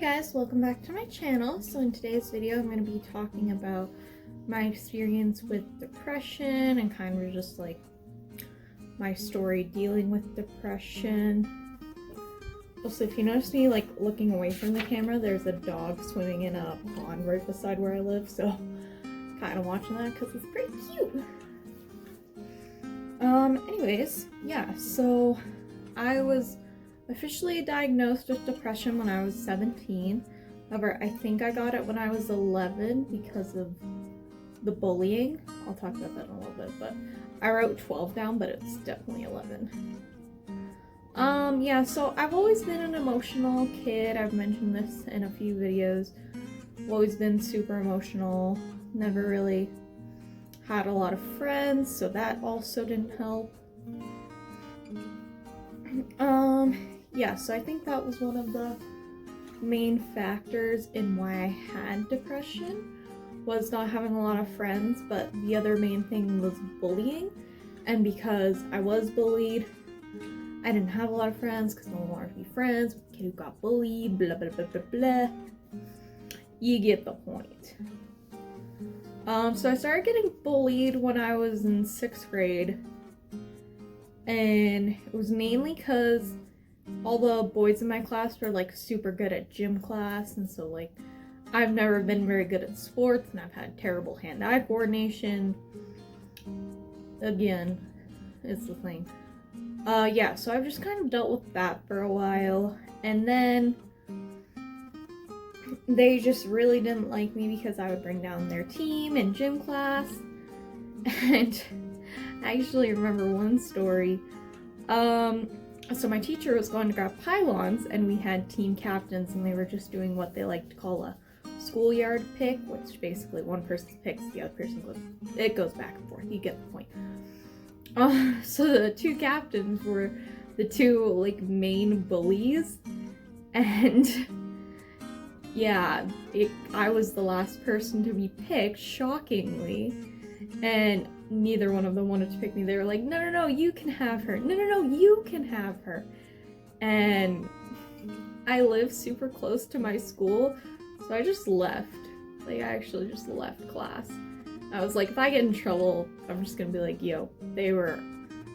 guys, welcome back to my channel. So in today's video I'm going to be talking about my experience with depression and kind of just like my story dealing with depression. Also, if you notice me like looking away from the camera, there's a dog swimming in a pond right beside where I live, so kind of watching that because it's pretty cute. Anyways, yeah, so I was officially diagnosed with depression when I was 17. However, I think I got it when I was 11 because of the bullying. I'll talk about that in a little bit, but I wrote 12 down, but it's definitely 11. Yeah, so I've always been an emotional kid. I've mentioned this in a few videos. I've always been super emotional. Never really had a lot of friends, so that also didn't help. Yeah, so I think that was one of the main factors in why I had depression, was not having a lot of friends, but the other main thing was bullying. And because I was bullied, I didn't have a lot of friends because no one wanted to be friends with a kid who got bullied, blah blah blah blah blah. You get the point. So I started getting bullied when I was in 6th grade, and it was mainly because all the boys in my class were like super good at gym class, and so like I've never been very good at sports, and I've had terrible hand-eye coordination. Again, it's the thing. Yeah, so I've just kind of dealt with that for a while, and then they just really didn't like me because I would bring down their team in gym class. And I actually remember one story. So my teacher was going to grab pylons, and we had team captains, and they were just doing what they like to call a schoolyard pick, which basically one person picks, the other person goes back and forth. You get the point. So the two captains were the two like main bullies, and yeah, I was the last person to be picked, shockingly, and neither one of them wanted to pick me. They were like, no, you can have her. No, you can have her. And I live super close to my school, so I just left. Like, I actually just left class. I was like, if I get in trouble, I'm just gonna be like, yo, they were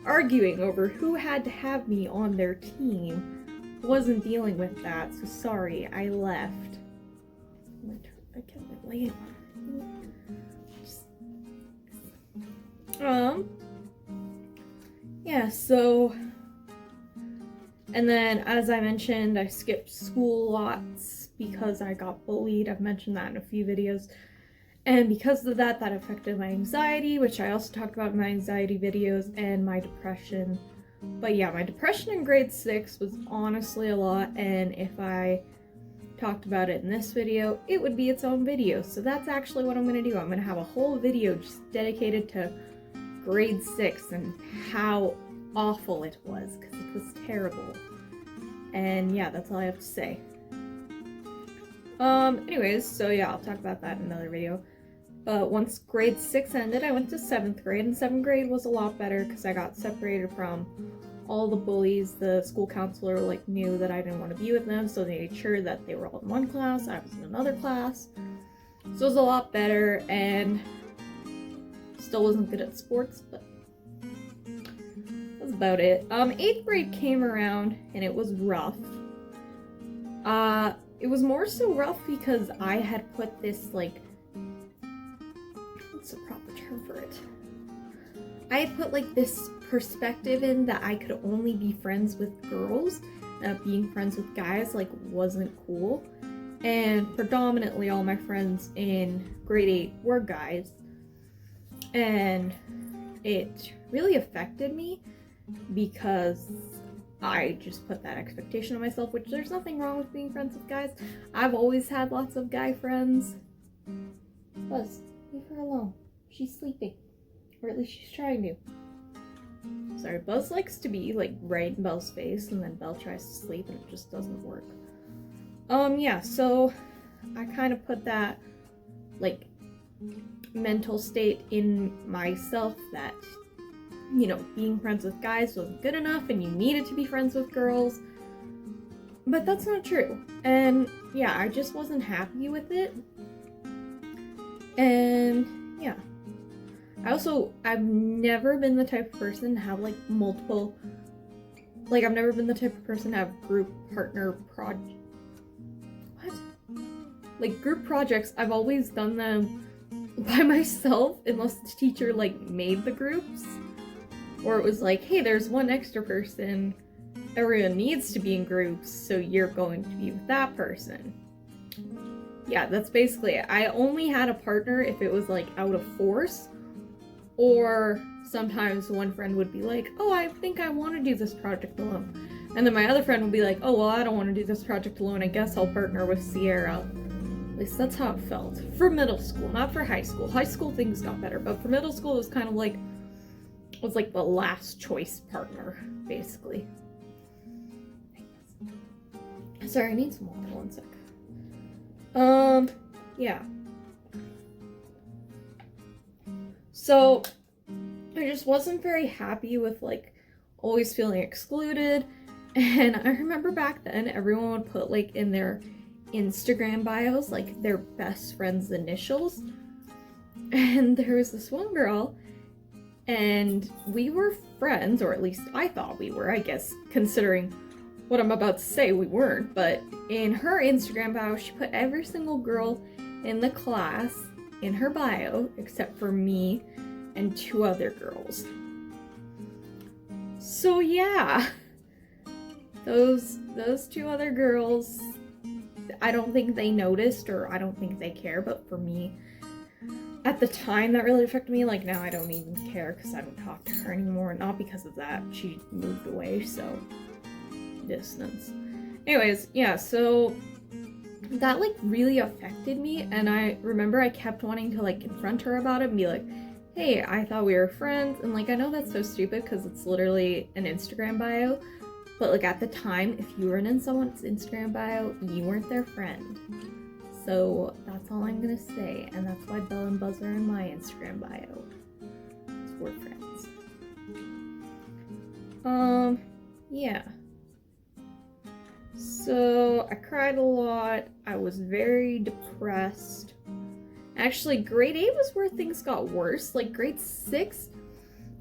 arguing over who had to have me on their team. Wasn't dealing with that, so sorry, I left. I kept my light on. Yeah, so, and then as I mentioned, I skipped school lots because I got bullied. I've mentioned that in a few videos. And because of that, that affected my anxiety, which I also talked about in my anxiety videos, and my depression. But yeah, my depression in grade 6 was honestly a lot, and if I talked about it in this video, it would be its own video. So that's actually what I'm going to do. I'm going to have a whole video just dedicated to grade 6 and how awful it was, because it was terrible. And yeah, that's all I have to say. Anyways, so yeah, I'll talk about that in another video. Once grade 6 ended, I went to 7th grade, and 7th grade was a lot better because I got separated from all the bullies. The school counselor like knew that I didn't want to be with them, so they made sure that they were all in one class, I was in another class. So it was a lot better, and still wasn't good at sports, but that's about it. 8th grade came around, and it was rough. It was more so rough because I had put this, like, what's the proper term for it? I had put, like, this perspective in that I could only be friends with girls. Being friends with guys, like, wasn't cool. And predominantly all my friends in grade 8 were guys. And it really affected me because I just put that expectation on myself, which there's nothing wrong with being friends with guys. I've always had lots of guy friends. Buzz, leave her alone. She's sleeping. Or at least she's trying to. Sorry, Buzz likes to be like right in Belle's face, and then Belle tries to sleep and it just doesn't work. Yeah, so I kind of put that like mental state in myself that, you know, being friends with guys wasn't good enough and you needed to be friends with girls. But that's not true. And yeah, I just wasn't happy with it. And yeah. I've never been the type of person to have like multiple, like I've never been the type of person to have group projects. I've always done them by myself unless the teacher like made the groups. Or it was like, hey, there's one extra person. Everyone needs to be in groups, so you're going to be with that person. Yeah, that's basically it. I only had a partner if it was like out of force, or sometimes one friend would be like, oh, I think I want to do this project alone. And then my other friend would be like, oh, well, I don't want to do this project alone. I guess I'll partner with Sierra. At least that's how it felt. For middle school, not for high school. High school things got better, but for middle school it was kind of like, was like the last choice partner, basically. Sorry, I need some water, one sec. Yeah. So, I just wasn't very happy with, like, always feeling excluded. And I remember back then, everyone would put, like, in their Instagram bios, like, their best friend's initials. And there was this one girl, and we were friends, or at least I thought we were, I guess, considering what I'm about to say, we weren't. But in her Instagram bio, she put every single girl in the class in her bio, except for me and 2 other girls. So yeah, those 2 other girls, I don't think they noticed, or I don't think they care, but for me, at the time, that really affected me. Like, now I don't even care because I don't talk to her anymore. Not because of that, she moved away, so distance. Anyways, yeah, so that like really affected me, and I remember I kept wanting to like confront her about it and be like, hey, I thought we were friends. And like, I know that's so stupid because it's literally an Instagram bio, but like at the time, if you weren't in someone's Instagram bio, you weren't their friend. So that's all I'm gonna say, and that's why Belle and Buzz are in my Instagram bio, because we're friends. Yeah. So I cried a lot. I was very depressed. Actually, grade 8 was where things got worse. Like, grade 6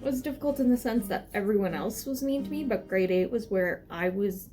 was difficult in the sense that everyone else was mean to me, but grade 8 was where I was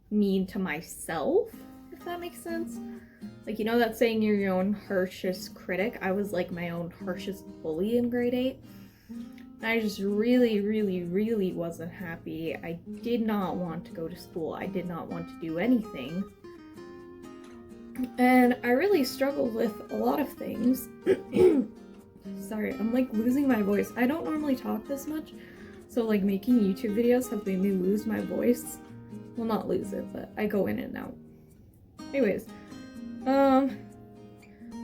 mean to myself, if that makes sense. Like, you know that saying, you're your own harshest critic? I was like my own harshest bully in grade 8. I just really, really, really wasn't happy. I did not want to go to school. I did not want to do anything. And I really struggled with a lot of things. Sorry, I'm like losing my voice. I don't normally talk this much, so like making YouTube videos have made me lose my voice. Well, not lose it, but I go in and out. Anyways,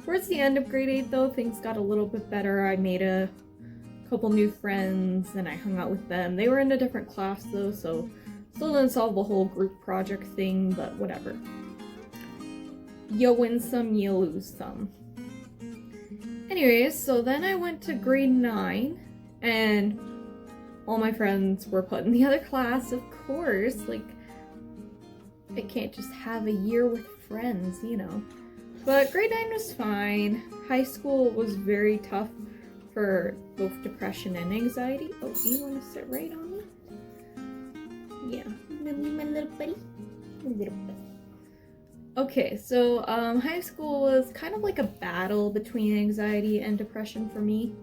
towards the end of grade 8 though, things got a little bit better. I made a couple new friends and I hung out with them. They were in a different class though, so still didn't solve the whole group project thing, but whatever. You win some, you lose some. Anyways, so then I went to grade 9 and all my friends were put in the other class, of course. Like, I can't just have a year with friends, you know. But grade 9 was fine. High school was very tough for both depression and anxiety. Oh, do you want to sit right on me? Yeah, my little buddy. My little buddy. Okay, so high school was kind of like a battle between anxiety and depression for me.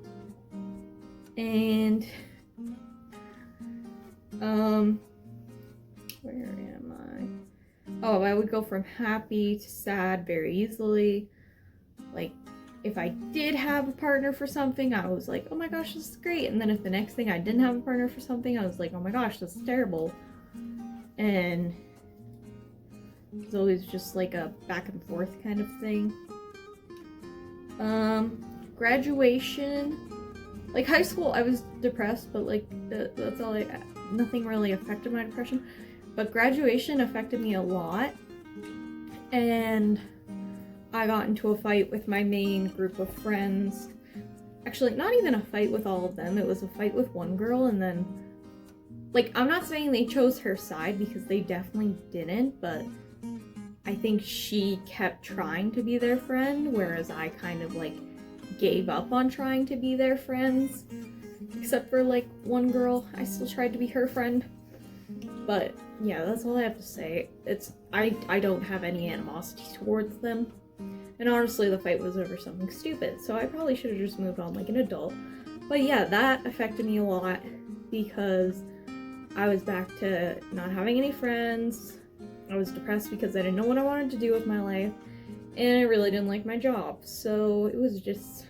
And where am I? Oh, I would go from happy to sad very easily. Like, if I did have a partner for something, I was like, oh my gosh, this is great. And then if the next thing I didn't have a partner for something, I was like, oh my gosh, this is terrible. And it's always just like a back and forth kind of thing. Graduation. Like, high school, I was depressed, but like, that's all nothing really affected my depression. But graduation affected me a lot. And I got into a fight with my main group of friends. Actually, not even a fight with all of them. It was a fight with one girl, and then, like, I'm not saying they chose her side because they definitely didn't, but I think she kept trying to be their friend, whereas I kind of like gave up on trying to be their friends. Except for like one girl, I still tried to be her friend. But yeah, that's all I have to say. I don't have any animosity towards them. And honestly, the fight was over something stupid, so I probably should have just moved on like an adult. But yeah, that affected me a lot because I was back to not having any friends. I was depressed because I didn't know what I wanted to do with my life, and I really didn't like my job. So it was just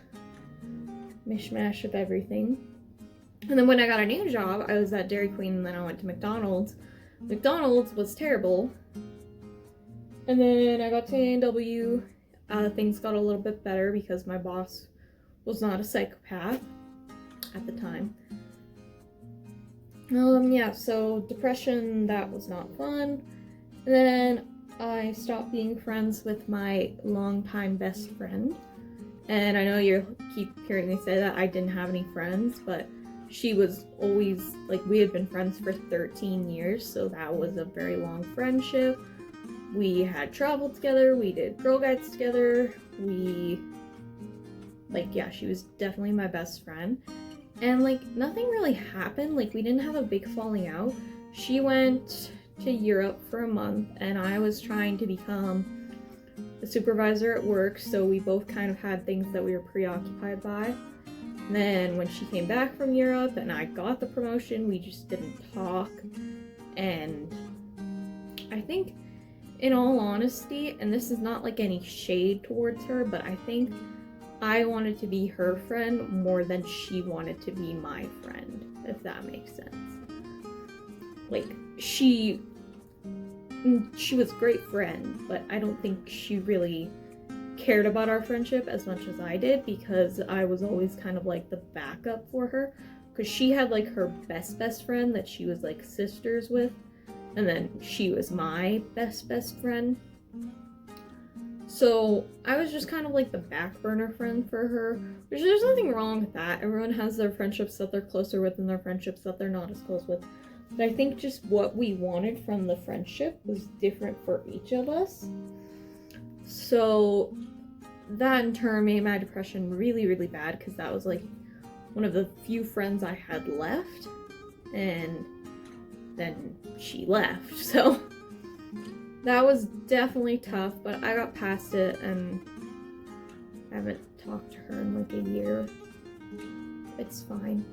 mishmash of everything. And then when I got a new job, I was at Dairy Queen, and then I went to McDonald's. McDonald's was terrible. And then I got to A&W. Things got a little bit better because my boss was not a psychopath at the time. Yeah, so depression, that was not fun. And then I stopped being friends with my longtime best friend. And I know you keep hearing me say that I didn't have any friends, but she was always, like, we had been friends for 13 years, so that was a very long friendship. We had traveled together, we did Girl Guides together, she was definitely my best friend. And, like, nothing really happened, like, we didn't have a big falling out. She went to Europe for a month, and I was trying to become a supervisor at work, so we both kind of had things that we were preoccupied by. Then when she came back from Europe and I got the promotion, we just didn't talk. And I think, in all honesty, and this is not like any shade towards her, but I think I wanted to be her friend more than she wanted to be my friend, if that makes sense. Like, she was a great friend, but I don't think she really cared about our friendship as much as I did, because I was always kind of like the backup for her, because she had like her best friend that she was like sisters with, and then she was my best friend. So I was just kind of like the back burner friend for her, which there's nothing wrong with that. Everyone has their friendships that they're closer with and their friendships that they're not as close with. But I think just what we wanted from the friendship was different for each of us. So that in turn made my depression really, really bad, because that was like one of the few friends I had left, and then she left. So that was definitely tough, but I got past it, and I haven't talked to her in like a year. It's fine.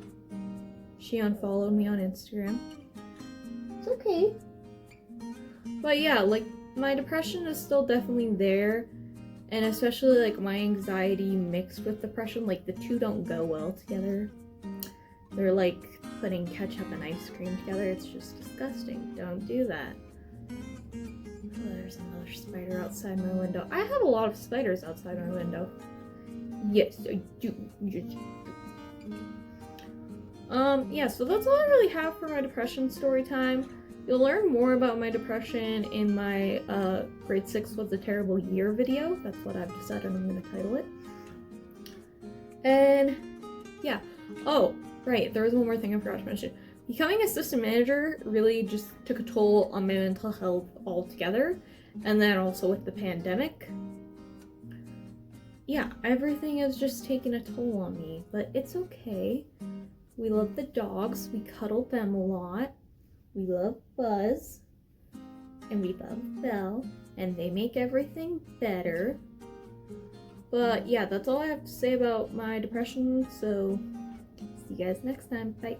She unfollowed me on Instagram. It's okay. But yeah, like, my depression is still definitely there, and especially like my anxiety mixed with depression, like the two don't go well together. They're like putting ketchup and ice cream together. It's just disgusting. Don't do that. Oh, there's another spider outside my window. I have a lot of spiders outside my window. Yes, I do. Yeah, so that's all I really have for my depression story time. You'll learn more about my depression in my grade 6 was a terrible year video. That's what I've decided I'm going to title it. And yeah. Oh, right, there was one more thing I forgot to mention. Becoming assistant manager really just took a toll on my mental health altogether. And then also with the pandemic. Yeah, everything has just taken a toll on me, but it's okay. We love the dogs, we cuddle them a lot. We love Buzz, and we love Belle, and they make everything better. But yeah, that's all I have to say about my depression, so see you guys next time. Bye.